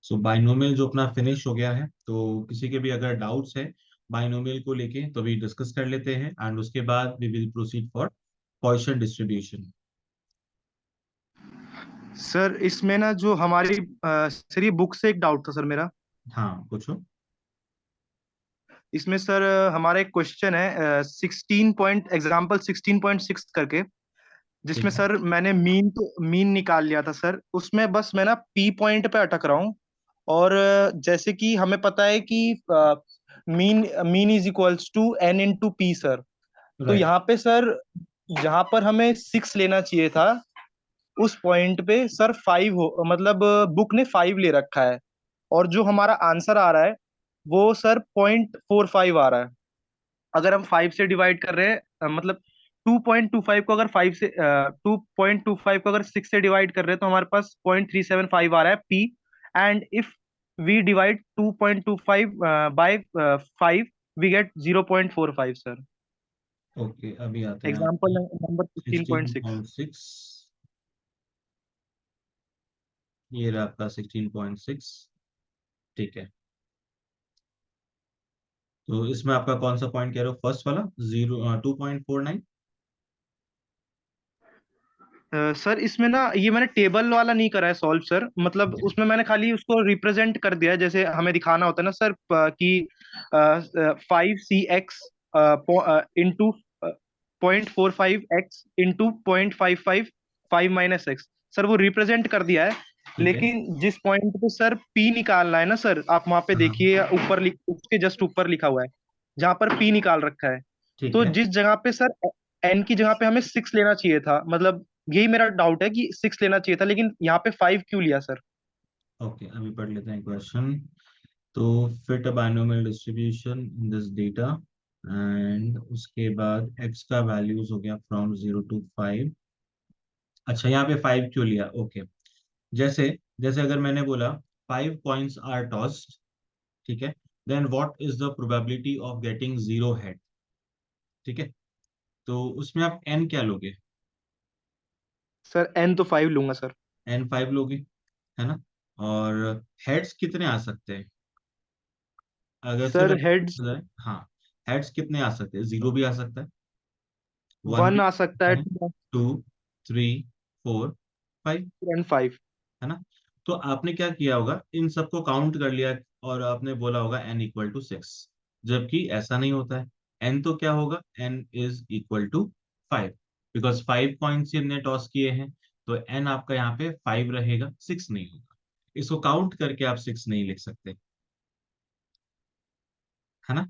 सो binomial जो अपना finish हो गया है, तो किसी के भी अगर डाउट्स है बाइनोमियल को लेके तो भी डिस्कस कर लेते हैं, एंड उसके बाद we will proceed for Poisson distribution. Sir इसमें ना जो हमारी सर ये बुक से एक डाउट था सर मेरा। हाँ पूछो। इसमें सर हमारा एक क्वेश्चन है 16 करके, जिसमें ठीक है। सर मैंने मीन निकाल लिया था सर। उसमें बस मैं ना पी पॉइंट पे अटक रहा हूँ। और जैसे कि हमें पता है कि mean mean is equals to N into P पी सर। तो राइट। यहाँ पे सर जहाँ पर हमें 6 लेना चाहिए था, उस पॉइंट पे सर 5 हो, मतलब बुक ने 5 ले रखा है। और जो हमारा आंसर आ रहा है वो सर 0.45 आ रहा है। अगर हम 5 से डिवाइड कर रहे हैं, मतलब 2.25 को अगर 5 से 2.25 को अगर 6 से डिवाइड कर रहे हैं तो हमारे पास 0.375 आ रहा है P. And if we divide 2.25 by 5, we get 0.45 sir. Okay, अभी आते हैं एग्जाम्पल आपके नंबर 16.6। 16.6। ये रहा आपका 16.6। ठीक है। तो इसमें आपका कौन सा पॉइंट कह रहे हो, फर्स्ट वाला, 2.49? सर इसमें ना ये मैंने टेबल वाला नहीं करा है सॉल्व सर, मतलब उसमें मैंने खाली उसको रिप्रेजेंट कर दिया है, जैसे हमें दिखाना होता है ना सर कि 5 CX into 0.45X into 0.55 5 - X। Sir वो रिप्रेजेंट कर दिया है। ठीक है। लेकिन जिस पॉइंट पे सर पी निकालना है ना सर, आप वहां पे हाँ। देखिए ऊपर उसके जस्ट ऊपर लिखा हुआ है जहां पर पी निकाल रखा है। ठीक तो है। जिस जगह पे सर एन की जगह पे हमें 6 लेना चाहिए था, मतलब यही मेरा डाउट है कि 6 लेना चाहिए था, लेकिन यहाँ पे 5 क्यों लिया सर? ओके, अभी पढ़ लेते हैं क्वेश्चन। तो fit a binomial distribution in this data, and उसके बाद एक्स का वैल्यूज हो गया फ्रॉम 0 to 5। अच्छा, यहाँ पे 5 क्यों लिया? ओके। जैसे जैसे अगर मैंने बोला 5 कॉइन्स आर टॉस्ड, ठीक है, then what is the probability of getting zero head? ठीक है, तो उसमें आप एन क्या लोगे? सर एन तो 5 लूंगा सर। एन 5 लोगे, है ना? और हेड्स कितने आ सकते हैं? अगर सिर्फ सर हेड्स अगर हाँ, हेड्स कितने आ सकते हैं? जीरो भी आ सकता है, वन 1 भी आ आ सकता सकता है, है, 2 two, three, four, five, and 5। है ना? तो आपने क्या किया होगा, इन सबको काउंट कर लिया और आपने बोला होगा n = 6, जबकि ऐसा नहीं होता है। n तो क्या होगा, n = 5, बिकॉज 5 कॉइन्स हमने टॉस किए हैं, तो n आपका यहाँ पे 5 रहेगा, 6 नहीं होगा। इसको काउंट करके आप 6 नहीं लिख सकते, है ना?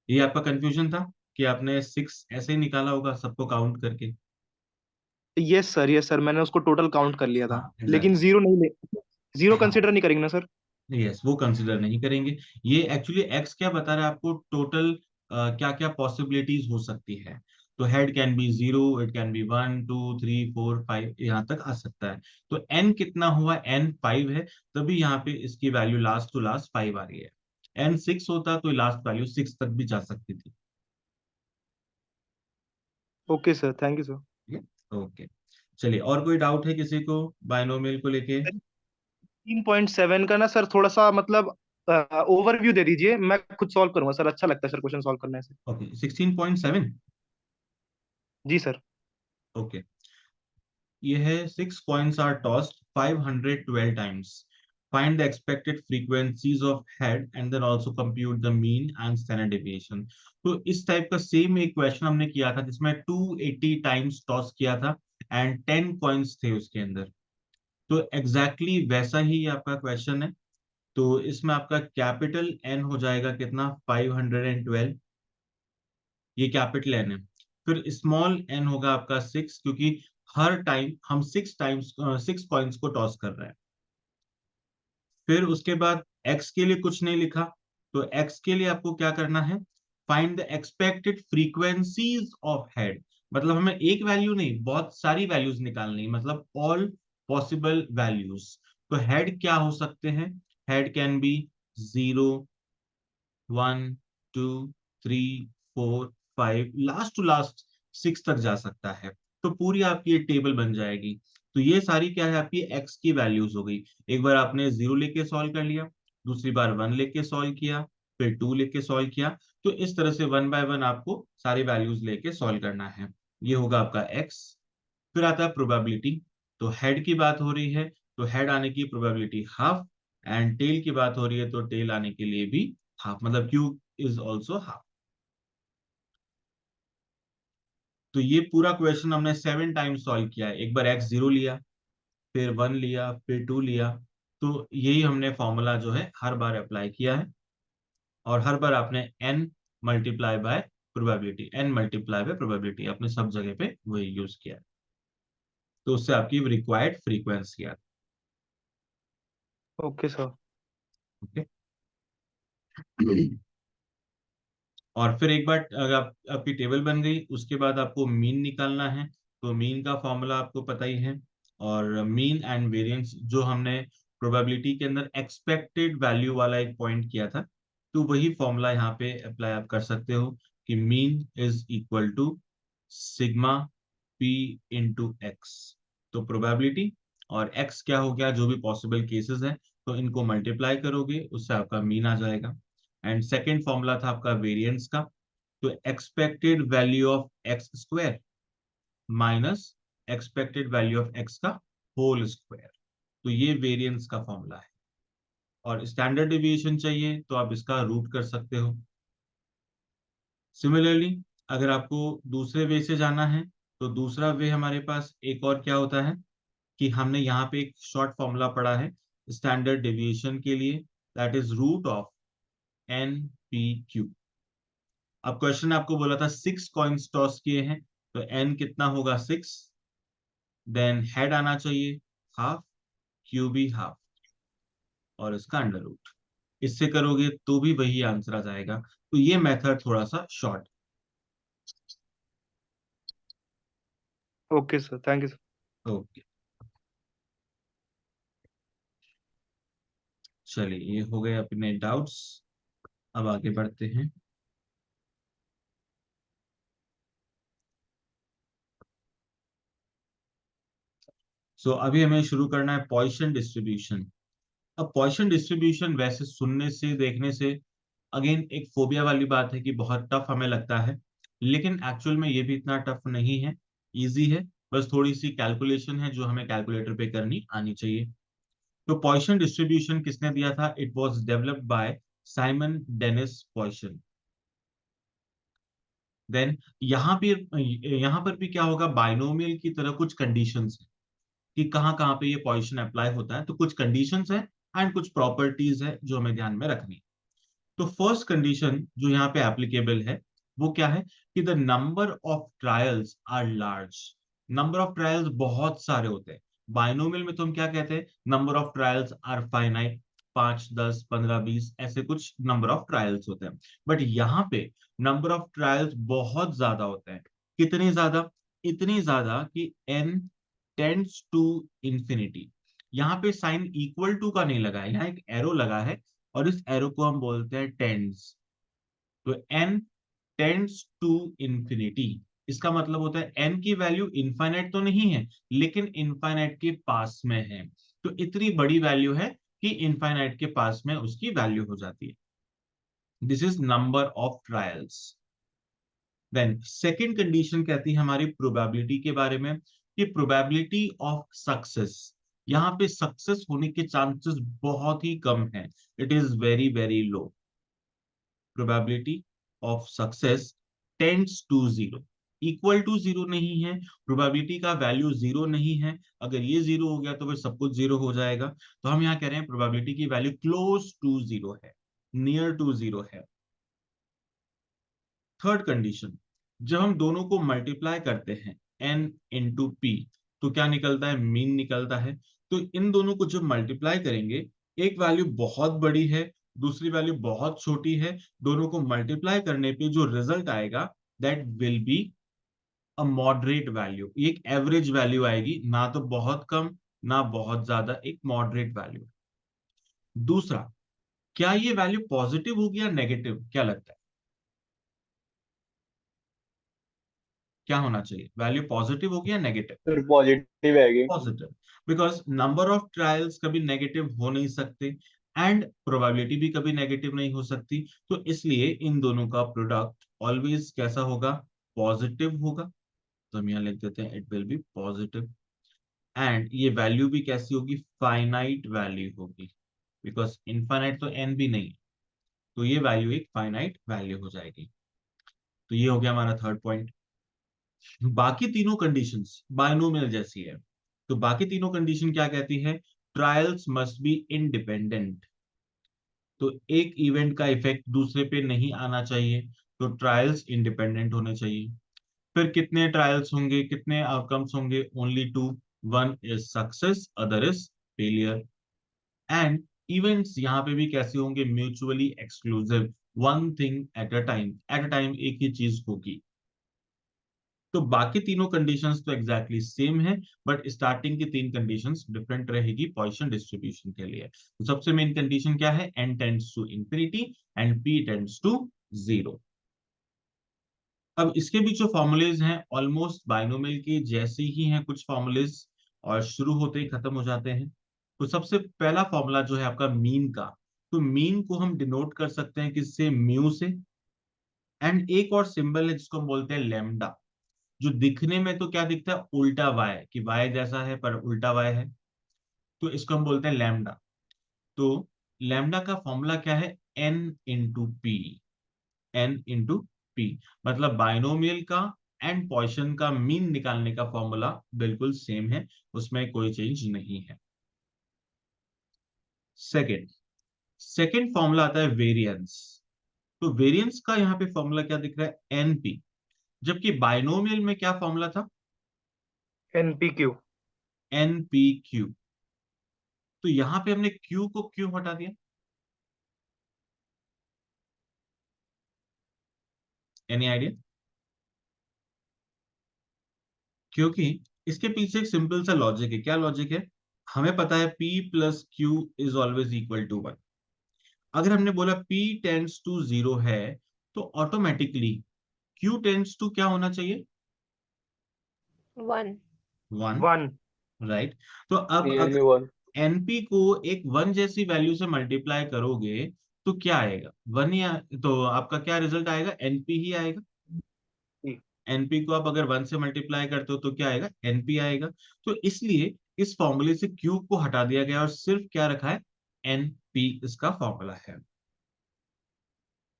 ये आपका कंफ्यूजन था कि आपने 6 ऐसे ही निकाला होगा सबको काउंट करके। यस सर मैंने उसको टोटल काउंट कर लिया था। हाँ लेकिन एग्जैक्टली। जीरो नहीं ले, जीरो हाँ, कंसिडर नहीं करेंगे ना सर? यस, वो कंसिडर नहीं करेंगे। ये एक्चुअली एक्स क्या बता रहा है आपको, टोटल क्या क्या पॉसिबिलिटीज हो सकती है। तो head can be 0, it can B 1 2 3 4 5, यहाँ तक आ सकता है। तो एन कितना हुआ, एन 5 है, तभी यहाँ पे इसकी वैल्यू लास्ट टू लास्ट 5 आ रही है। एन 6 होता तो लास्ट वैल्यू 6 तक भी जा सकती थी। Okay sir, thank you sir. ठीक है, ओके। चलिए, और कोई डाउट है किसी को बाइनोमियल को लेके? 16.7 का ना सर थोड़ा सा मतलब ओवरव्यू दे दीजिए, मैं खुद सॉल्व करूंगा सर, अच्छा लगता है सर क्वेश्चन सॉल्व करने से। ओके, 16.7। जी सर। ओके, ये है 6 coins are tossed 512 times. Find the expected frequencies of head and then also compute the mean and standard deviation. तो इस टाइप का सेम एक क्वेश्चन हमने किया था जिसमें 280 टाइम्स टॉस किया था एंड 10 कॉइन्स थे उसके अंदर। तो एग्जैक्टली वैसा ही आपका क्वेश्चन है। तो इसमें आपका कैपिटल एन हो जाएगा कितना, 512, ये कैपिटल एन है। फिर स्मॉल एन होगा आपका 6, क्योंकि हर टाइम हम 6 कॉइन्स को टॉस कर रहे हैं। फिर उसके बाद एक्स के लिए कुछ नहीं लिखा, तो एक्स के लिए आपको क्या करना है, find the expected frequencies of head. मतलब हमें एक वैल्यू नहीं, बहुत सारी वैल्यूज निकालनी है, मतलब ऑल पॉसिबल वैल्यूज। तो हेड क्या हो सकते हैं? Head can be 0, 1 2 3 4 5, last to last 6 तक जा सकता है। तो पूरी आपकी ये टेबल बन जाएगी। तो ये सारी क्या है, आपकी एक्स की वैल्यूज हो गई। एक बार आपने 0 लेके सॉल्व कर लिया, दूसरी बार 1 लेके सॉल्व किया, फिर 2 लेके सॉल्व किया। तो इस तरह से 1 बाय 1 आपको सारी वैल्यूज लेके सॉल्व करना है। ये होगा आपका एक्स। फिर आता है प्रोबेबिलिटी। तो हेड की बात हो रही है, तो हेड आने की प्रोबेबिलिटी हाफ, एंड टेल की बात हो रही है तो टेल आने के लिए भी हाफ, मतलब क्यू इज ऑल्सो हाफ। तो ये पूरा क्वेश्चन हमने 7 टाइम्स सॉल्व किया है। एक बार एक्स 0 लिया, फिर 1 लिया, फिर 2 लिया। तो यही हमने फॉर्मूला जो है हर बार अप्लाई किया है, और हर बार आपने n multiply by probability, n multiply by probability आपने सब जगह पे वही यूज किया है। तो उससे आपकी रिक्वायर्ड फ्रीक्वेंसी आती ओके सर। है। ओके। और फिर एक बार अगर आपकी टेबल बन गई, उसके बाद आपको मीन निकालना है। तो मीन का फॉर्मूला आपको पता ही है। और मीन एंड वेरिएंस जो हमने प्रोबेबिलिटी के अंदर एक्सपेक्टेड वैल्यू वाला एक पॉइंट किया था, तो वही फॉर्मूला यहाँ पे अप्लाई आप कर सकते हो कि mean is equal to sigma P into X. तो प्रोबेबिलिटी और एक्स क्या हो गया, जो भी पॉसिबल केसेस हैं, तो इनको मल्टीप्लाई करोगे, उससे आपका मीन आ जाएगा। एंड सेकेंड फॉर्मूला था आपका वेरिएंस का। तो expected value of x square minus expected value of x का होल स्क्वायर। तो ये वेरिएंस का फॉर्मूला है। और स्टैंडर्ड डिविएशन चाहिए तो आप इसका रूट कर सकते हो। सिमिलरली अगर आपको दूसरे वे से जाना है, तो दूसरा वे हमारे पास एक और क्या होता है कि हमने यहाँ पे एक शॉर्ट फॉर्मूला पढ़ा है स्टैंडर्ड डिविएशन के लिए, that is root of N P Q. अब क्वेश्चन आपको बोला था 6 कॉइन्स टॉस किए हैं, तो एन कितना होगा 6, देन हेड आना चाहिए हाफ, क्यू भी हाफ, और इसका अंडर रूट। इससे करोगे तो भी वही आंसर आ जाएगा। तो ये मेथड थोड़ा सा short. Okay sir, thank you sir. Okay, चलिए ये हो गए अपने डाउट्स। अब आगे बढ़ते हैं। अभी हमें शुरू करना है पॉइसन डिस्ट्रीब्यूशन। अब पॉइसन डिस्ट्रीब्यूशन वैसे सुनने से देखने से अगेन एक फोबिया वाली बात है कि बहुत टफ हमें लगता है, लेकिन एक्चुअल में ये भी इतना टफ नहीं है, इजी है। बस थोड़ी सी कैलकुलेशन है जो हमें कैलकुलेटर पे करनी आनी चाहिए। तो पॉइसन डिस्ट्रीब्यूशन किसने दिया था, it was developed by Simon Denis Poisson. Then यहाँ पर भी क्या होगा, बाइनोमियल की तरह कुछ कंडीशंस है कि कहाँ कहाँ पे ये पॉइसन अप्लाई होता है। तो कुछ कंडीशंस है एंड कुछ प्रॉपर्टीज है जो हमें ध्यान में रखनी है। तो फर्स्ट कंडीशन जो यहाँ पे एप्लीकेबल है वो क्या है कि the number of trials are large. Number of trials बहुत सारे होते हैं। बाइनोमियल में तो हम क्या कहते हैं, number of trials are finite, 5 10 15 20 ऐसे कुछ नंबर ऑफ ट्रायल्स होते हैं। बट यहाँ पे नंबर ऑफ ट्रायल्स बहुत ज्यादा होते हैं। कितनी ज्यादा, इतनी ज्यादा कि n टेंड्स टू इंफिनिटी। यहाँ पे साइन इक्वल टू का नहीं लगा है, यहाँ एक एरो लगा है, और इस एरो को हम बोलते हैं टेंड्स। तो n टेंड्स टू इंफिनिटी, इसका मतलब होता है n की वैल्यू इनफाइनाइट तो नहीं है, लेकिन इनफाइनाइट के पास में है। तो इतनी बड़ी वैल्यू है कि इनफाइनाइट के पास में उसकी वैल्यू हो जाती है। This is number of trials. Then second condition कहती है हमारी प्रोबेबिलिटी के बारे में, कि प्रोबेबिलिटी ऑफ सक्सेस, यहाँ पे सक्सेस होने के चांसेस बहुत ही कम है, it is very very low. Probability of success tends to zero, equal to zero नहीं है। प्रोबेबिलिटी का वैल्यू जीरो नहीं है। अगर ये जीरो हो गया तो फिर सब कुछ जीरो हो जाएगा। तो हम यहाँ कह रहे हैं प्रोबेबिलिटी की वैल्यू क्लोज टू जीरो है, नियर टू जीरो है। थर्ड कंडीशन, जब हम दोनों को मल्टीप्लाई करते हैं n इंटू पी, तो क्या निकलता है, मीन निकलता है। तो इन दोनों को जब मल्टीप्लाई करेंगे, एक वैल्यू बहुत बड़ी है, दूसरी वैल्यू बहुत छोटी है, दोनों को मल्टीप्लाई करने पे जो रिजल्ट आएगा that will be a moderate value. एक एवरेज वैल्यू आएगी, ना तो बहुत कम ना बहुत ज्यादा, एक मॉडरेट वैल्यू। दूसरा, क्या ये वैल्यू पॉजिटिव होगी या नेगेटिव, क्या लगता है? क्या होना चाहिए, वैल्यू पॉजिटिव होगी या नेगेटिव? फिर पॉजिटिव आएगी। Positive, because number of trials कभी नेगेटिव हो नहीं सकते एंड प्रोबेबिलिटी भी कभी नेगेटिव नहीं हो सकती, तो इसलिए इन दोनों का प्रोडक्ट ऑलवेज कैसा होगा, पॉजिटिव होगा। तो हम यहाँ लिख देते हैं it will be positive, and ये वैल्यू भी कैसी होगी, फाइनाइट वैल्यू होगी, बिकॉज इनफाइनाइट तो एन भी नहीं है, तो ये वैल्यू एक फाइनाइट वैल्यू हो जाएगी। तो ये हो गया हमारा थर्ड पॉइंट। बाकी तीनों कंडीशंस बाइनोमियल जैसी है, तो बाकी तीनों कंडीशन क्या कहती है, ट्रायल्स मस्ट बी इंडिपेंडेंट, तो एक इवेंट का इफेक्ट दूसरे पे नहीं आना चाहिए, तो ट्रायल्स इंडिपेंडेंट होने चाहिए। फिर कितने ट्रायल्स होंगे, कितने आउटकम्स होंगे, only two, one is success, other is failure. And events यहाँ पे भी कैसे होंगे, mutually exclusive, one thing at a time एक ही चीज होगी। तो बाकी तीनों कंडीशंस तो एग्जैक्टली सेम है, बट स्टार्टिंग की तीन कंडीशंस डिफरेंट रहेगी पॉइसन डिस्ट्रीब्यूशन के लिए। तो सबसे मेन कंडीशन क्या है, n tends to infinity and p tends to 0। अब इसके भी जो फॉर्मूलेज हैं ऑलमोस्ट बाइनोमियल के जैसे ही हैं कुछ फॉर्मूलेज, और शुरू होते ही खत्म हो जाते हैं। तो सबसे पहला फॉर्मूला जो है आपका मीन का, तो मीन को हम डिनोट कर सकते हैं किससे, म्यू से। एंड एक और सिंबल है जिसको हम बोलते हैं लैम्डा, जो दिखने में तो क्या दिखता है, उल्टा वाई, कि वाई जैसा है पर उल्टा वाई है, तो इसको हम बोलते हैं लैम्डा। तो लैम्डा का फॉर्मूला क्या है, N into P, N into P, मतलब बाइनोमियल का एंड पॉइसन का मीन निकालने का फॉर्मूला बिल्कुल सेम है, उसमें कोई चेंज नहीं है। सेकेंड सेकेंड फॉर्मूला आता है वेरिएंस। तो वेरिएंस का यहाँ पे फॉर्मूला क्या दिख रहा है, एनपी, जबकि बाइनोमियल में क्या फॉर्मूला था, NPQ। NP Q. तो यहां पे हमने क्यू को क्यों हटा दिया, एनी आइडिया? क्योंकि इसके पीछे एक सिंपल सा लॉजिक है। क्या लॉजिक है, हमें पता है P plus Q is always equal to 1। अगर हमने बोला P टेंड्स टू 0 है, तो ऑटोमेटिकली Q टेंड्स टू क्या होना चाहिए, 1. 1, 1। राइट। तो अब रियल में अगर 1। NP को एक 1 जैसी वैल्यू से मल्टीप्लाई करोगे तो क्या आएगा, 1 ही तो आपका क्या रिजल्ट आएगा, NP ही आएगा। एनपी को आप अगर 1 से मल्टीप्लाई करते हो तो क्या आएगा, एनपी आएगा। तो इसलिए इस फॉर्मूले से क्यूब को हटा दिया गया और सिर्फ क्या रखा है, एनपी इसका फॉर्मूला है।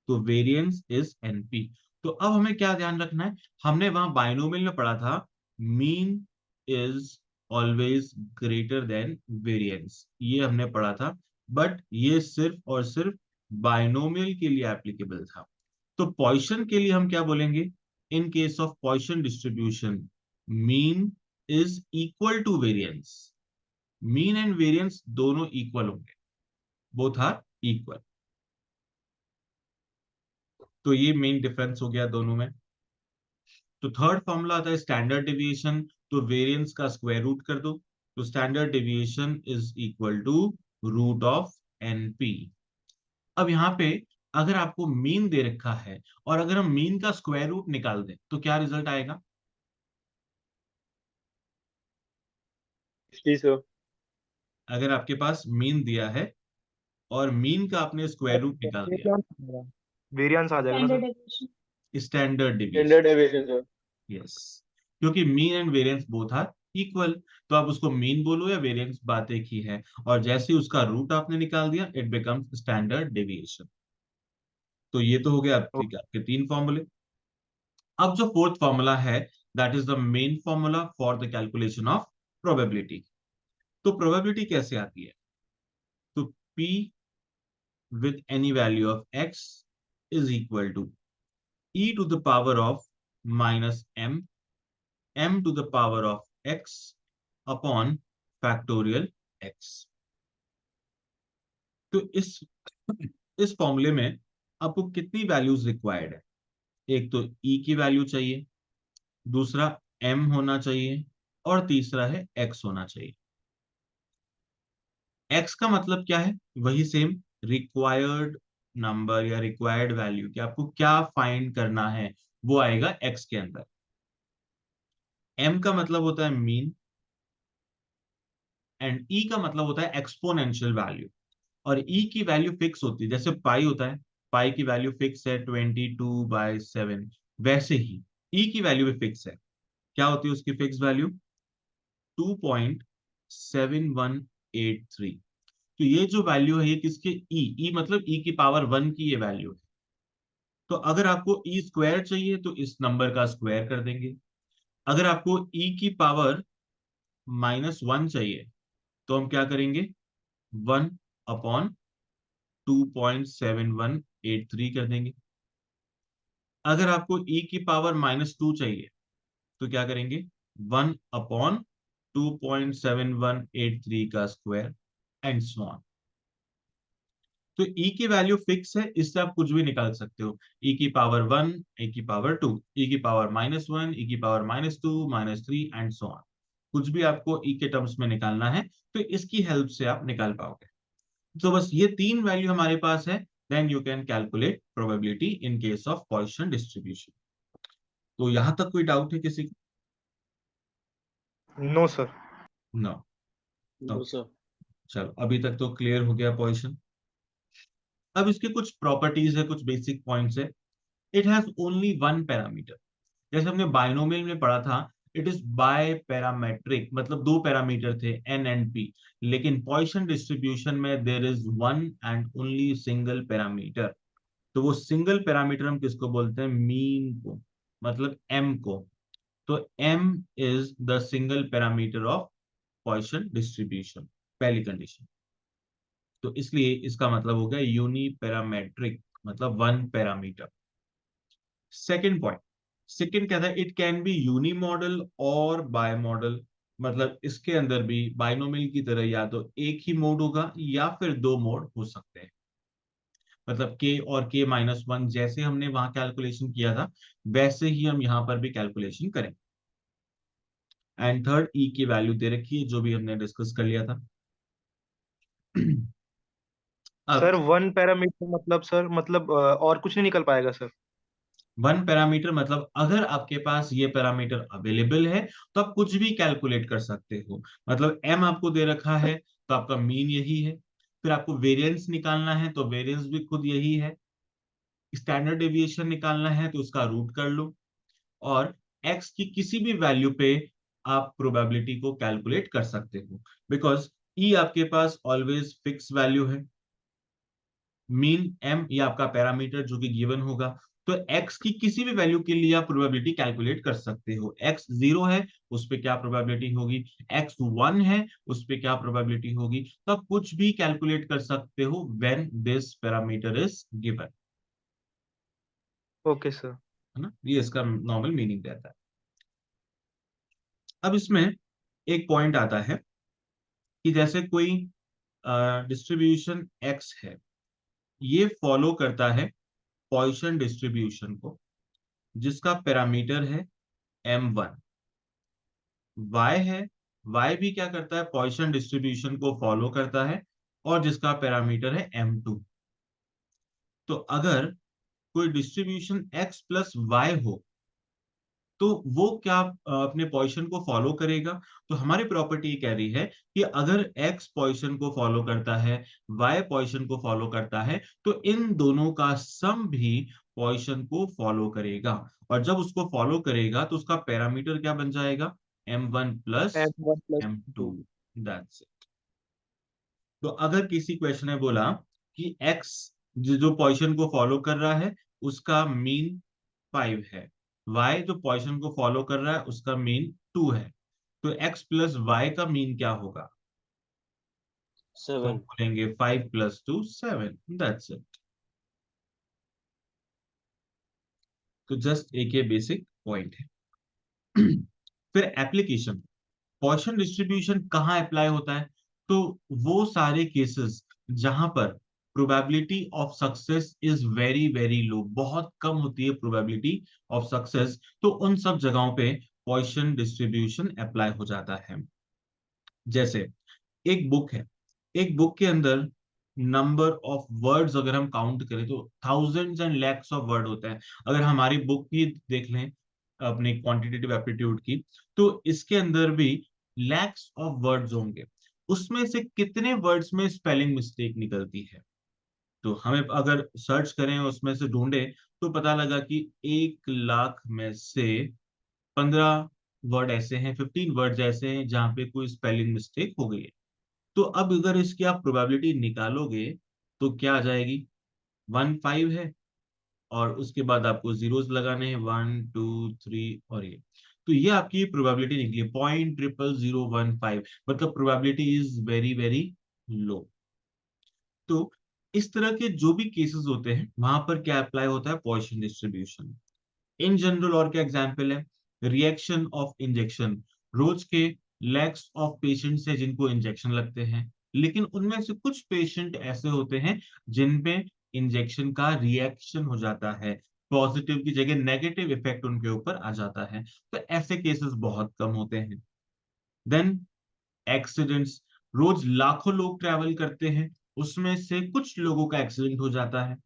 तो वेरिएंस इज एनपी। तो अब हमें क्या ध्यान रखना है, हमने वहां बाइनोमियल में पढ़ा था mean is always greater than variance, ये हमने पढ़ा था, बट ये सिर्फ और सिर्फ बाइनोमियल के लिए एप्लीकेबल था। तो पॉइसन के लिए हम क्या बोलेंगे, in case of Poisson distribution mean is equal to variance, mean and variance दोनों इक्वल होंगे, बोथ आर इक्वल। तो ये मेन डिफरेंस हो गया दोनों में। तो थर्ड फॉर्मूला आता है स्टैंडर्ड डेविएशन, तो वेरिएंस का स्क्वायर रूट कर दो, तो standard deviation is equal to root of NP. अब यहाँ पे अगर आपको मीन दे रखा है और अगर हम मीन का स्क्वायर रूट निकाल दें तो क्या रिजल्ट आएगा, 60 सर। अगर आपके पास मीन दिया है और मीन का आपने स्क्वायर रूट निकाल दिया, वेरिएंस आ जाएगा ना Standard sir? deviation. Standard deviation, standard deviation sir. Yes, क्योंकि mean and variance both are equal, तो आप उसको मीन बोलो या वेरिएंस बात एक ही है, और जैसे ही उसका रूट आपने निकाल दिया इट बिकम्स स्टैंडर्ड डेविएशन। तो ये तो हो गया ठीक है आपके तीन फॉर्मूले। अब जो फोर्थ फॉर्मूला है that is the main formula for the calculation of probability. तो प्रोबेबिलिटी कैसे आती है, तो P with any value of x is equal to e to the power of minus m to the power of x upon factorial x। तो इस फॉर्मूले में आपको कितनी वैल्यूज रिक्वायर्ड है, एक तो e की वैल्यू चाहिए, दूसरा m होना चाहिए, और तीसरा है x होना चाहिए। x का मतलब क्या है, वही सेम रिक्वायर्ड नंबर या रिक्वायर्ड वैल्यू कि आपको क्या फाइंड करना है वो आएगा x के अंदर। एम का मतलब होता है मीन, एंड ई का मतलब होता है एक्सपोनेंशियल वैल्यू। और ई की वैल्यू फिक्स होती है, जैसे पाई होता है, पाई की वैल्यू फिक्स है 22/7, वैसे ही ई की वैल्यू भी फिक्स है। क्या होती है उसकी फिक्स वैल्यू? 2.7183। तो ये जो वैल्यू है ये किसके, ई मतलब ई की पावर 1 की ये वैल्यू है। तो अगर आपको ई स्क्वायर चाहिए तो इस नंबर का स्क्वायर कर देंगे। अगर आपको ई की पावर -1 चाहिए तो हम क्या करेंगे, 1/2.7183 कर देंगे। अगर आपको ई की पावर -2 चाहिए तो क्या करेंगे, 1/2.7183 का स्क्वायर, एंड सो ऑन। तो ई की वैल्यू फिक्स है, इससे आप कुछ भी निकाल सकते हो। ई की पावर 1, ई की पावर 2, ई की पावर -1, ई की पावर -2, -3, एंड सो ऑन। कुछ भी आपको ई के टर्म्स में निकालना है तो इसकी हेल्प से आप निकाल पाओगे। तो बस ये तीन वैल्यू हमारे पास है, then you can calculate probability in case of Poisson distribution. तो यहां तक कोई डाउट है किसी को? No sir. No. No okay, sir. चलो अभी तक तो क्लियर हो गया पॉइसन। अब इसके कुछ प्रॉपर्टीज है, कुछ बेसिक पॉइंट्स है। It has only one parameter. जैसे हमने बाइनोमियल में पढ़ा था, इट इज बाय पैरामेट्रिक, मतलब दो पैरामीटर थे एन एंड पी। लेकिन पॉइसन डिस्ट्रीब्यूशन में there is one and only single parameter. तो वो सिंगल पैरामीटर हम किसको बोलते हैं, मीन को, मतलब एम को। तो M is the single parameter of Poisson distribution, पहली कंडीशन। तो इसलिए इसका मतलब हो गया यूनी पैरामेट्रिक, मतलब one parameter. Second point, second क्या था, it can be unimodal और बाय मॉडल। मतलब इसके अंदर भी बाइनोमियल की तरह या तो एक ही मोड होगा या फिर दो मोड हो सकते हैं। मतलब k और k-1 जैसे हमने वहां कैलकुलेशन किया था वैसे ही हम यहां पर भी कैलकुलेशन करें। एंड थर्ड, ई की वैल्यू दे रखी है जो भी हमने डिस्कस कर लिया था। अब सर वन पैरामीटर मतलब, सर मतलब और कुछ नहीं निकल पाएगा सर? वन पैरामीटर मतलब अगर आपके पास ये पैरामीटर अवेलेबल है तो आप कुछ भी कैलकुलेट कर सकते हो। मतलब एम आपको दे रखा है तो आपका मीन यही है। फिर आपको वेरिएंस निकालना है तो वेरिएंस भी खुद यही है। स्टैंडर्ड डेविएशन निकालना है तो उसका रूट कर लो। और एक्स की किसी भी वैल्यू पे आप प्रोबेबिलिटी को कैलकुलेट कर सकते हो, बिकॉज ई आपके पास ऑलवेज फिक्स वैल्यू है। मीन एम ये आपका पैरामीटर जो कि गिवन होगा। तो एक्स की किसी भी वैल्यू के लिए आप प्रोबेबिलिटी कैलकुलेट कर सकते हो। एक्स 0 है, उस पर क्या प्रोबेबिलिटी होगी, एक्स 1 है, उस पर क्या प्रोबेबिलिटी होगी। तो आप कुछ भी कैलकुलेट कर सकते हो when this parameter is given. Okay sir. है ना, ये इसका नॉर्मल मीनिंग रहता है। अब इसमें एक पॉइंट आता है कि जैसे कोई डिस्ट्रीब्यूशन एक्स है, ये फॉलो करता है पॉइसन डिस्ट्रीब्यूशन को, जिसका पैरामीटर है m1। y है, y भी क्या करता है, पॉइसन डिस्ट्रीब्यूशन को फॉलो करता है और जिसका पैरामीटर है m2। तो अगर कोई डिस्ट्रीब्यूशन x प्लस y हो तो वो क्या अपने पॉइसन को फॉलो करेगा। तो हमारी प्रॉपर्टी कह रही है कि अगर x पॉइसन को फॉलो करता है, y पॉइसन को फॉलो करता है, तो इन दोनों का सम भी पॉइसन को फॉलो करेगा। और जब उसको फॉलो करेगा तो उसका पैरामीटर क्या बन जाएगा, m1 plus M1+2। m2। That's it. तो अगर किसी क्वेश्चन में बोला कि x जो पॉइसन को फॉलो कर रहा है उसका मीन 5 है, y जो पॉइसन को फॉलो कर रहा है उसका मीन 2 है, तो x प्लस वाई का मीन क्या होगा। तो हम 7। बोलेंगे 5 + 2 7। That's it. तो जस्ट एक ये बेसिक पॉइंट है। फिर एप्लीकेशन, पॉइसन डिस्ट्रीब्यूशन कहाँ अप्लाई होता है। तो वो सारे केसेस जहां पर probability of success is very very लो, बहुत कम होती है प्रोबेबिलिटी ऑफ सक्सेस, तो उन सब जगहों पे पॉइसन डिस्ट्रीब्यूशन अप्लाई हो जाता है। जैसे एक बुक है, एक बुक के अंदर नंबर ऑफ वर्ड्स अगर हम काउंट करें तो thousands and lakhs of word होते हैं। अगर हमारी बुक ही देख लें अपनी क्वांटिटेटिव एप्टीट्यूड की, तो इसके अंदर भी लैक्स ऑफ वर्ड्स होंगे, उसमें से कितने वर्ड्स में स्पेलिंग मिस्टेक निकलती है। तो हमें अगर सर्च करें उसमें से ढूंढे तो पता लगा कि 1 लाख में से 15 वर्ड ऐसे हैं, 15 वर्ड ऐसे हैं जहां पे कोई स्पेलिंग मिस्टेक हो गई है। तो अब अगर इसकी आप प्रोबेबिलिटी निकालोगे तो क्या आ जाएगी, 1 5 है, और उसके बाद आपको जीरोस लगाने हैं, 1 2 3, और ये, तो ये आपकी प्रोबेबिलिटी निकली है 0.0001 5, मतलब प्रोबेबिलिटी इज वेरी वेरी लो। तो इस तरह के जो भी केसेस होते हैं वहां पर क्या अप्लाई होता है, पॉइसन डिस्ट्रीब्यूशन। इन जनरल और क्या एग्जाम्पल है, रिएक्शन ऑफ इंजेक्शन। रोज के लैक्स ऑफ पेशेंट्स है जिनको इंजेक्शन लगते हैं, लेकिन उनमें से कुछ पेशेंट ऐसे होते हैं जिनपे इंजेक्शन का रिएक्शन हो जाता है, पॉजिटिव की जगह नेगेटिव इफेक्ट उनके ऊपर आ जाता है। तो ऐसे केसेस बहुत कम होते हैं। देन एक्सीडेंट्स, रोज लाखों लोग ट्रैवल करते हैं, उसमें से कुछ लोगों का एक्सीडेंट हो जाता है।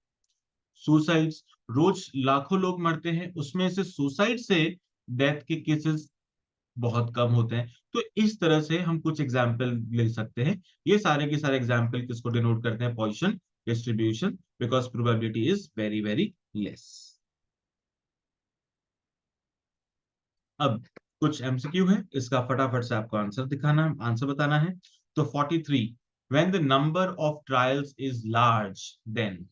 सुसाइड्स, रोज लाखों लोग मरते हैं, उसमें से सुसाइड से डेथ के केसेस बहुत कम होते हैं। तो इस तरह से हम कुछ एग्जाम्पल ले सकते हैं। ये सारे के सारे एग्जाम्पल किसको डिनोट करते हैं, Poisson distribution, because probability is very very less. अब कुछ एमसीक्यू है, इसका फटाफट से आपको आंसर बताना है। तो 43, when the number of trials is large then,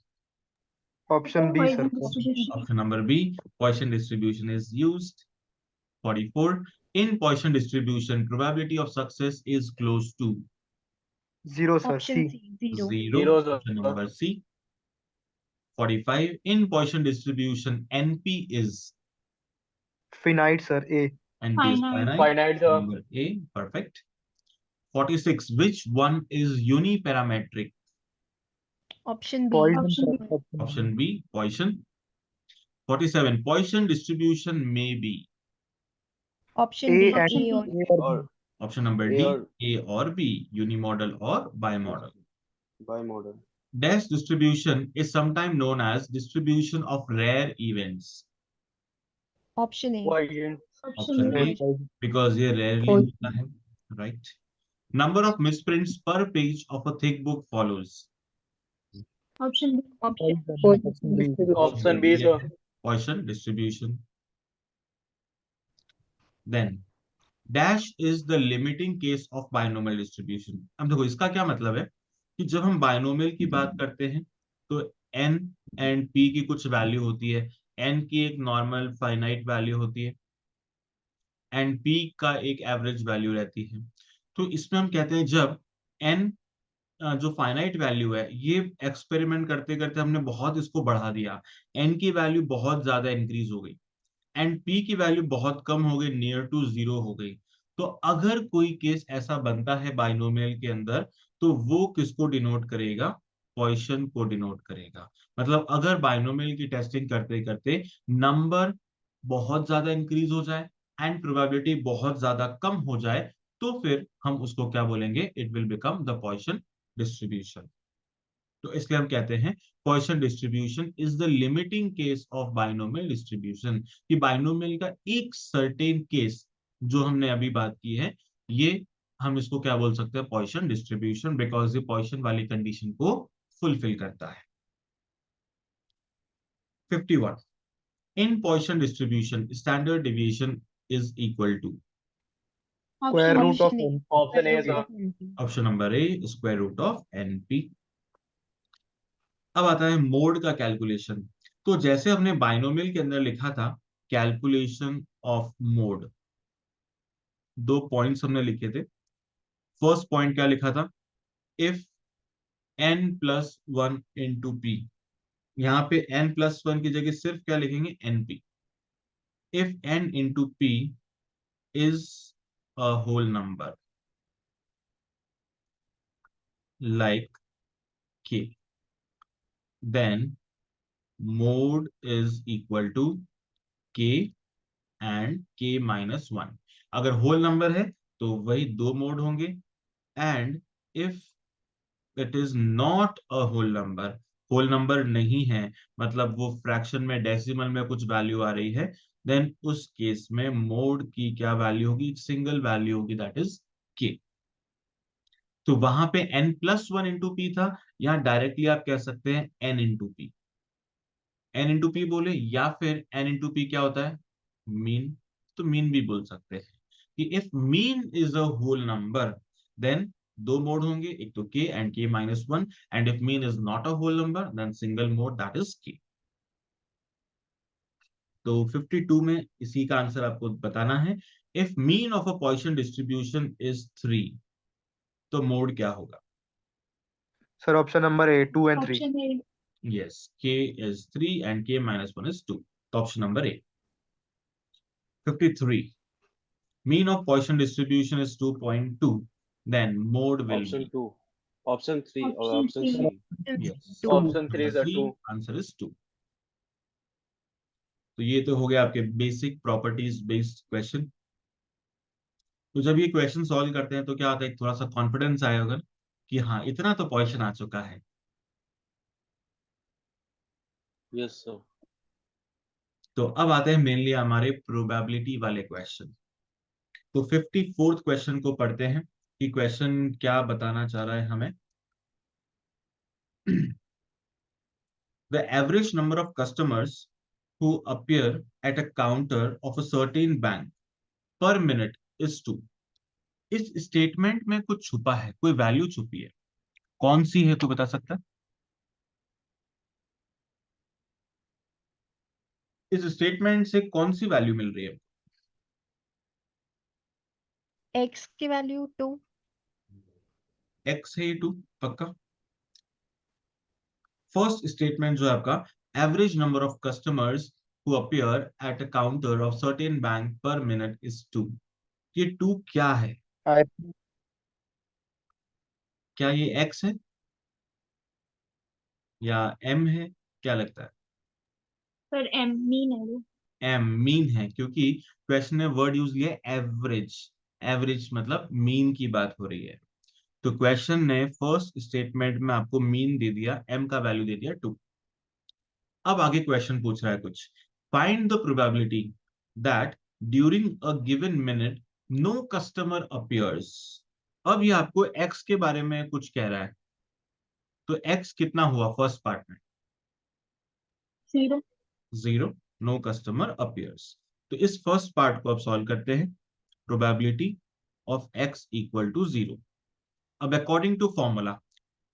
option B sir. Option number B, Poisson distribution is used. 44, in Poisson distribution probability of success is close to zero sir, C. Option C, zero. 0, zero option sir. number C. 45, in Poisson distribution NP is, finite sir, A. NP is Finite. finite, finite sir. number A, perfect. 46, which one is uniparametric, option B. Poisson. option B, Poisson. 47, Poisson distribution may be, option A B, and A और A और और option number A D, और A or B, unimodal or bimodal. By model. Dash distribution is sometimes known as distribution of rare events. Option A. Poisson. Option B. A, because ये rarely होता है, right? Number of misprints per page of a thick book follows. Option B. Option B. Option B ये sir. है Poisson distribution. Then dash is the limiting case of binomial distribution. अब देखो इसका क्या मतलब है कि जब हम बाइनोमियल की बात करते हैं तो n एंड p की कुछ वैल्यू होती है, n की एक नॉर्मल फाइनाइट वैल्यू होती है एंड p का एक एवरेज वैल्यू रहती है। तो इसमें हम कहते हैं जब n जो फाइनाइट वैल्यू है, ये एक्सपेरिमेंट करते करते हमने बहुत इसको बढ़ा दिया, n की वैल्यू बहुत ज्यादा इंक्रीज हो गई एंड p की वैल्यू बहुत कम हो गई, नियर टू जीरो हो गई। तो अगर कोई केस ऐसा बनता है बाइनोमियल के अंदर, तो वो किसको डिनोट करेगा, पॉइसन को डिनोट करेगा। मतलब अगर बाइनोमियल की टेस्टिंग करते करते नंबर बहुत ज्यादा इंक्रीज हो जाए एंड प्रोबेबिलिटी बहुत ज्यादा कम हो जाए, तो फिर हम उसको क्या बोलेंगे, it will become the Poisson distribution. तो इसलिए हम कहते हैं Poisson distribution is the limiting case of binomial distribution, कि बाइनोमियल का एक सर्टेन केस जो हमने अभी बात की है, ये हम इसको क्या बोल सकते हैं, Poisson distribution, बिकॉज ये Poisson वाली कंडीशन को फुलफिल करता है। 51, in Poisson distribution standard deviation is equal to, square root of option A sir. Option number A, square root of NP। अब आता है मोड का कैलकुलेशन। तो जैसे हमने बाइनोमियल के अंदर लिखा था कैलकुलेशन ऑफ मोड, 2 पॉइंट्स हमने लिखे थे। फर्स्ट पॉइंट क्या लिखा था, इफ n+1 इंटू पी, यहाँ पे n+1 की जगह सिर्फ क्या लिखेंगे, NP। If n into p is a whole number like k, then mode is equal to k and k-1। अगर होल नंबर है तो वही 2 मोड होंगे, and if it is not a whole number नहीं है, मतलब वो फ्रैक्शन में डेसिमल में कुछ वैल्यू आ रही है, देन उस केस में मोड की क्या वैल्यू होगी, सिंगल वैल्यू होगी, दैट इज के। तो वहां पे n plus one into P था, यहाँ डायरेक्टली आप कह सकते हैं n into P, n into P बोले, या फिर n इंटू पी क्या होता है, मीन। तो मीन भी बोल सकते हैं कि if mean is a whole number then दो मोड होंगे, एक तो k and k minus one, and if mean is not a whole number then single mode, that is k। तो 52 में इसी का आंसर आपको बताना है। If mean of a Poisson distribution is 3, तो मोड क्या होगा। Sir option number A 2 and 3। Option A. Yes, k is 3 and k minus 1 is 2. तो option number A. 53. Mean of Poisson distribution is 2.2. Then mode will Option be. 2. Option 3 or option option three. C. Yes. Two. Option 3 Number is a 3. 2. Answer is 2. तो ये तो हो गया आपके basic properties based question. तो जब ये question solve करते हैं तो क्या होता है, थोड़ा सा कॉन्फिडेंस आया होगा कि हाँ इतना तो पॉइसन आ चुका है। Yes, sir. तो अब आते हैं मेनली हमारे प्रोबेबिलिटी वाले क्वेश्चन। तो 54th क्वेश्चन को पढ़ते हैं कि क्वेश्चन क्या बताना चाह रहा है हमें। The average number of customers who appear at a counter of a certain bank per minute is 2. इस स्टेटमेंट में कुछ छुपा है, कोई वैल्यू छुपी है, कौन सी है, कोई बता सकता है। इस स्टेटमेंट से कौन सी वैल्यू मिल रही है। एक्स की वैल्यू 2। एक्स है ये 2 पक्का। फर्स्ट स्टेटमेंट जो है आपका, average number of customers who appear at a counter of certain bank पर मिनट इज 2। ये 2 क्या है, क्या ये एक्स है या एम है, क्या लगता है। सर एम मीन है वो। एम मीन है, क्योंकि क्वेश्चन ने वर्ड यूज किया एवरेज। एवरेज मतलब मीन की बात हो रही है। तो क्वेश्चन ने फर्स्ट स्टेटमेंट में आपको मीन दे दिया, एम का वैल्यू दे दिया 2। अब आगे क्वेश्चन पूछ रहा है कुछ, find the probability that during a given minute no customer appears. अब ये आपको एक्स के बारे में कुछ कह रहा है, तो एक्स कितना हुआ फर्स्ट पार्ट में, 0। 0, नो कस्टमर अपीयर्स। तो इस फर्स्ट पार्ट को आप सॉल्व करते हैं, probability of x equal to 0। अब according to formula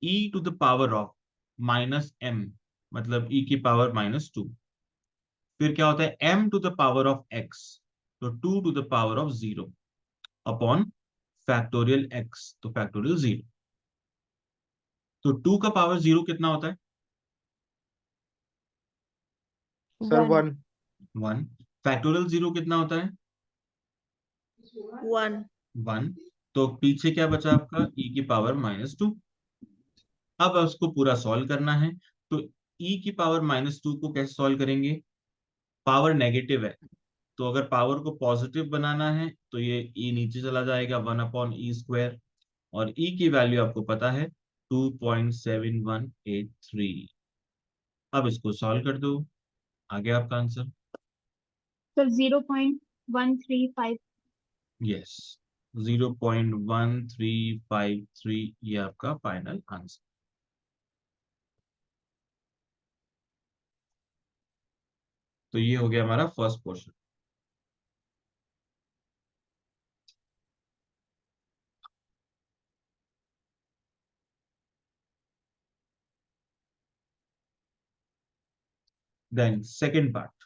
e to the power of minus m, मतलब e की पावर माइनस 2, फिर क्या होता है m to the power of x, तो 2 to the power of 0 upon factorial x, तो factorial 0। तो 2 का पावर 0 कितना होता है, सर 1। 1। 1। फैक्टोरियल 0 कितना होता है, 1। 1। तो पीछे क्या बचा आपका e की पावर माइनस 2। अब उसको पूरा सॉल्व करना है, तो e की पावर माइनस 2 को कैसे सॉल्व करेंगे, पावर नेगेटिव है, तो अगर पावर को पॉजिटिव बनाना है तो ये e नीचे चला जाएगा, 1/e²। और e की वैल्यू आपको पता है 2.7183। अब इसको सॉल्व कर दो, आ गया आपका आंसर। सर 0.135। यस, 0.1353 ये आपका फाइनल आंसर। तो ये हो गया हमारा first portion. Then second part,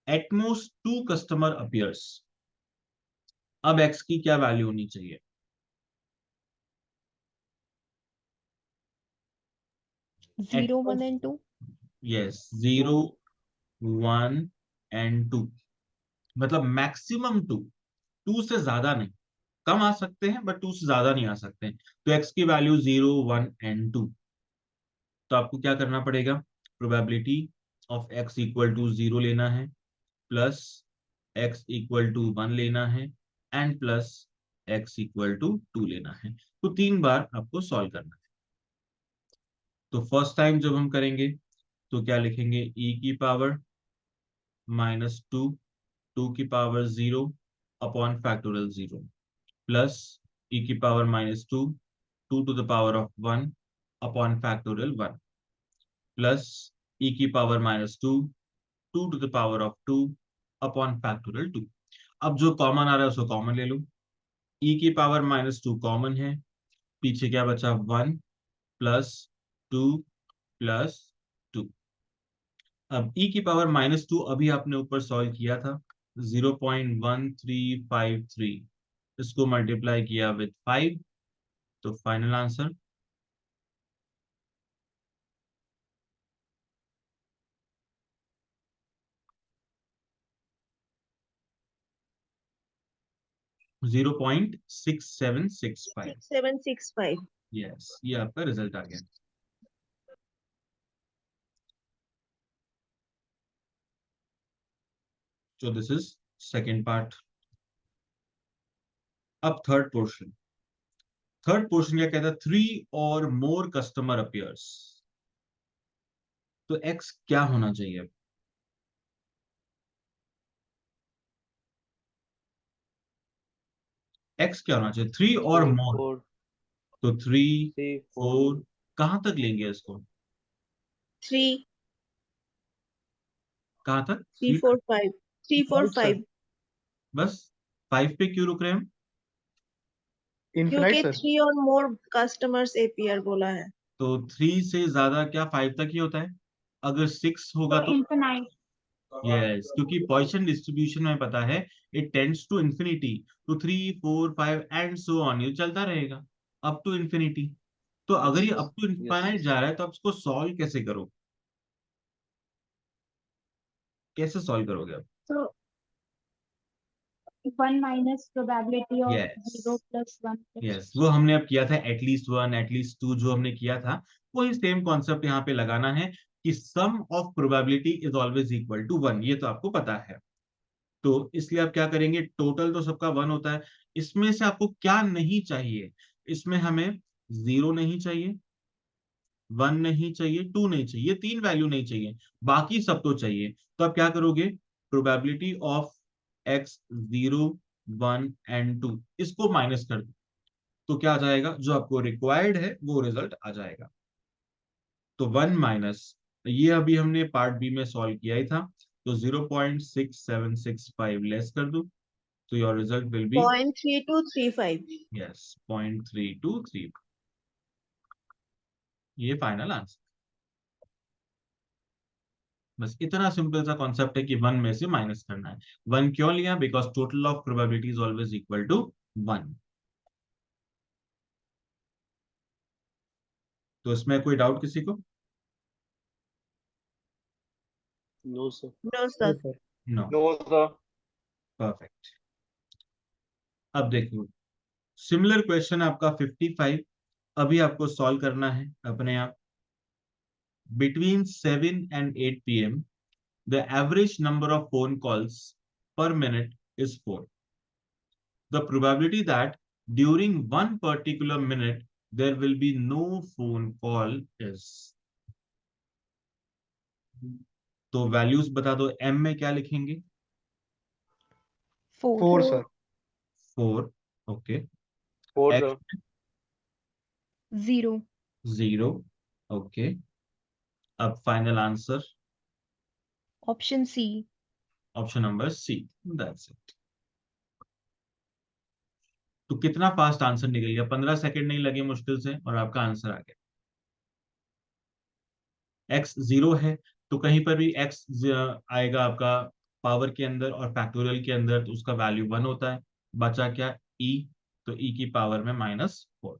at most 2 customer appears. अब x की क्या वैल्यू होनी चाहिए, 0, 1 and 2। यस 0, 1 एंड 2, मतलब मैक्सिमम 2, 2 से ज्यादा नहीं, कम आ सकते हैं बट 2 से ज्यादा नहीं आ सकते हैं। तो x की वैल्यू 0, 1 एंड 2। तो आपको क्या करना पड़ेगा, probability of x equal to 0 लेना है, प्लस x इक्वल टू 1 लेना है, and plus x equal to 2 लेना है। तो 3 बार आपको सॉल्व करना है। तो फर्स्ट टाइम जब हम करेंगे तो क्या लिखेंगे, e की पावर माइनस 2 2 की power 0 upon factorial 0 plus e की power -2 2 to the power of 1 upon factorial 1 plus e की power -2 2 to the power of 2 upon factorial 2। अब जो कॉमन आ रहा है उसको कॉमन ले लो। e की पावर -2 कॉमन है, पीछे क्या बचा 1 प्लस 2 प्लस 2। अब e की पावर -2 अभी आपने ऊपर सॉल्व किया था 0.1353, इसको मल्टीप्लाई किया विद 5, तो फाइनल आंसर 0.6765। 6765. यस, ये आपका रिजल्ट आ गया। So this is second part. अब थर्ड पोर्शन क्या कहता है, 3 और मोर कस्टमर अपीयर्स। तो x क्या होना चाहिए? x क्या होना चाहिए? 3 और मोर, 4 तो 3 3 4 4 कहां तक लेंगे इसको? 3 कहां तक? 3 3 4 5. 3 4 Right, sir. 5. बस 5 पे क्यों रुक रहे हैं हम? इनफिनाइट क्योंकि सर। 3 और मोर कस्टमर्स एपीआर बोला है. तो 3 से ज्यादा क्या 5 तक ही होता है? अगर 6 होगा तो infinite. यस, क्योंकि पॉइसन डिस्ट्रीब्यूशन में पता है इट टेंड्स टू इंफिनिटी, तो 3 4 5 एंड सो ऑन, ये चलता रहेगा अप टू इंफिनिटी। तो अगर ये अप टू yes इनफाइनाइट जा रहा है तो आप इसको सॉल्व कैसे करो? कैसे सॉल्व करोगे आप? So 1 minus probability of yes 0 plus 1 plus yes, वो हमने अब किया था एटलीस्ट 1 एटलीस्ट 2, जो हमने किया था वही सेम कॉन्सेप्ट यहाँ पे लगाना है कि sum of probability is always equal to 1, ये तो आपको पता है। तो इसलिए आप क्या करेंगे, टोटल तो सबका 1 होता है, इसमें से आपको क्या नहीं चाहिए? इसमें हमें 0 नहीं चाहिए, 1 नहीं चाहिए, 2 नहीं चाहिए, ये 3 वैल्यू नहीं चाहिए, बाकी सब तो चाहिए। तो आप क्या करोगे, प्रोबेबिलिटी ऑफ x 0 1 एंड 2 इसको माइनस कर दो, तो क्या आ जाएगा, जो आपको रिक्वायर्ड है वो रिजल्ट आ जाएगा। तो 1 माइनस, ये अभी हमने पार्ट बी में सॉल्व किया ही था, तो 0.6765 लेस कर दो, तो your result will be 0.3235. Yes 0.323। ये फाइनल आंसर। बस इतना सिंपल सा कॉन्सेप्ट है कि 1 में से माइनस करना है। 1 क्यों लिया? Because total of probability is always equal to 1। तो इसमें कोई डाउट किसी को? no sir No, sir. Sir. No, no sir. Perfect. अब देखो, सिमिलर क्वेश्चन आपका 55 अभी आपको सॉल्व करना है अपने आप। Between 7 and 8 p.m. the average number of phone calls per minute is 4. The probability that during one particular minute there will be no phone call is, तो वैल्यूज बता दो। m में क्या लिखेंगे? 4 4 sir. 4, okay. 4 x sir. 0 0, okay. अब final answer option C option number C, that's it. तो कितना fast answer निकल गया, 15 सेकंड नहीं लगे मुश्किल से और आपका आंसर आ गया। x 0 है तो कहीं पर भी x आएगा आपका पावर के अंदर और फैक्टोरियल के अंदर, तो उसका वैल्यू 1 होता है। बचा क्या? e, तो e की पावर में -4।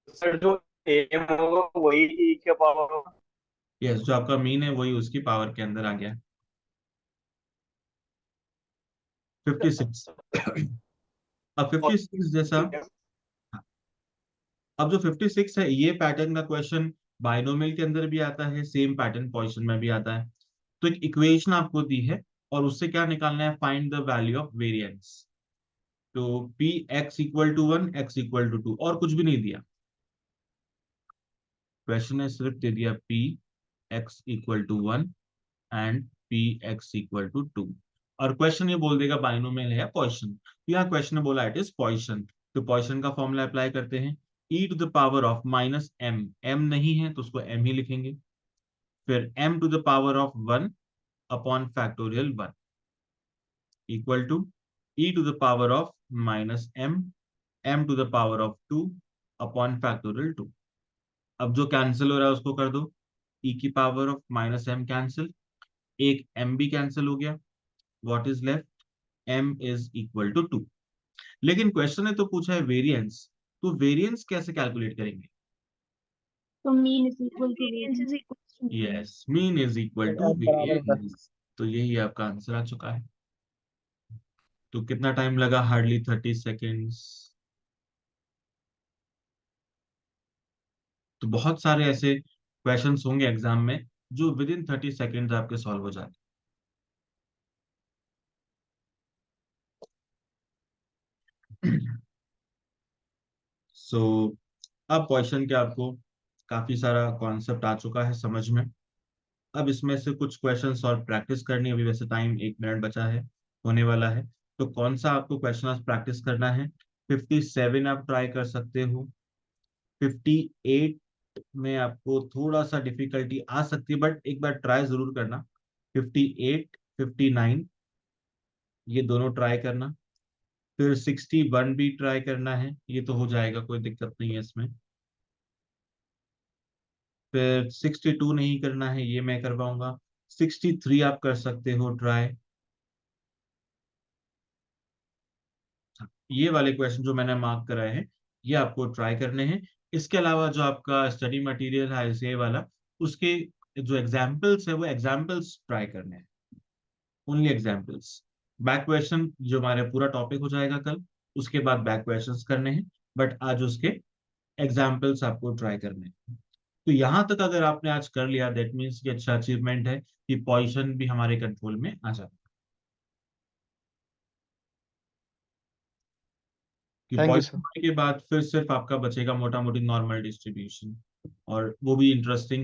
सर जो एम होगा वही ई के पावर होगा। यस, जो आपका मीन है वही उसकी पावर के अंदर आ गया। 56। अब 56 जैसा, अब जो 56 है ये पैटर्न का क्वेश्चन बाइनोमियल के अंदर भी आता है, सेम पैटर्न पॉइसन में भी आता है। तो एक इक्वेशन आपको दी है और उससे क्या निकालना है, find the value of variance. तो p x equal to 1 x equal to 2, और कुछ भी नहीं दिया, क्वेश्चन ने सिर्फ दे दिया p x equal to 1 and p x equal to 2। और क्वेश्चन ये बोल देगा बाइनोमियल है या पॉइसन। तो यहाँ क्वेश्चन ने बोला इट इज पॉइसन, तो पॉइसन का फॉर्मूला अप्लाई करते हैं। e to the power of minus m, m नहीं है तो उसको m ही लिखेंगे, फिर m to the power of 1 upon factorial 1 equal to e to the power of minus m, m to the power of 2 upon factorial 2। अब जो cancel हो रहा है उसको कर दो, e की power of minus m cancel, एक m भी कैंसिल हो गया, what is left, m is equal to 2। लेकिन क्वेश्चन ने तो पूछा है वेरिएंस, तो वेरिएंस कैसे कैलकुलेट करेंगे? तो mean is equal to Variance is equal to mean. Yes, mean is equal to अब बराबर होता है। वेरिएंस। तो यही आपका आंसर आ चुका है। तो कितना टाइम लगा? Hardly 30 seconds. तो बहुत सारे ऐसे क्वेश्चंस होंगे एग्जाम में जो विद इन 30 सेकेंड्स आपके सॉल्व हो जाते हैं। सो अब क्वेश्चन के आपको काफी सारा कॉन्सेप्ट आ चुका है समझ में। अब इसमें से कुछ क्वेश्चंस और प्रैक्टिस करनी है। अभी वैसे टाइम 1 मिनट बचा है, होने वाला है। तो कौन सा आपको क्वेश्चन आज प्रैक्टिस करना है? 57 आप ट्राई कर सकते हो, 58 में आपको थोड़ा सा डिफिकल्टी आ सकती है बट एक बार ट्राई जरूर करना। 58, 59 ये दोनों ट्राई करना, फिर 61 भी ट्राई करना है, ये तो हो जाएगा, कोई दिक्कत नहीं है इसमें। फिर 62 नहीं करना है, ये मैं करवाऊंगा। 63 आप कर सकते हो ट्राई। ये वाले क्वेश्चन जो मैंने मार्क कराए हैं ये आपको ट्राई करने हैं। इसके अलावा जो आपका स्टडी मटेरियल है ऐसे वाला, उसके जो एग्जाम्पल्स है वो एग्जाम्पल्स ट्राई करने हैं, ओनली एग्जाम्पल्स। बैक क्वेश्चन जो हमारे पूरा टॉपिक हो जाएगा कल, उसके बाद बैक क्वेश्चंस करने हैं, बट आज उसके एग्जाम्पल्स आपको ट्राई करने हैं। तो यहां तक अगर आपने आज कर लिया दैट मीन्स कि अच्छा अचीवमेंट है कि पोजीशन भी हमारे कंट्रोल में आ जाए। कि थैंक यू पॉइंट सर। होने के बाद फिर सिर्फ आपका बचेगा मोटा मोटी नॉर्मल डिस्ट्रीब्यूशन, और वो भी इंटरेस्टिंग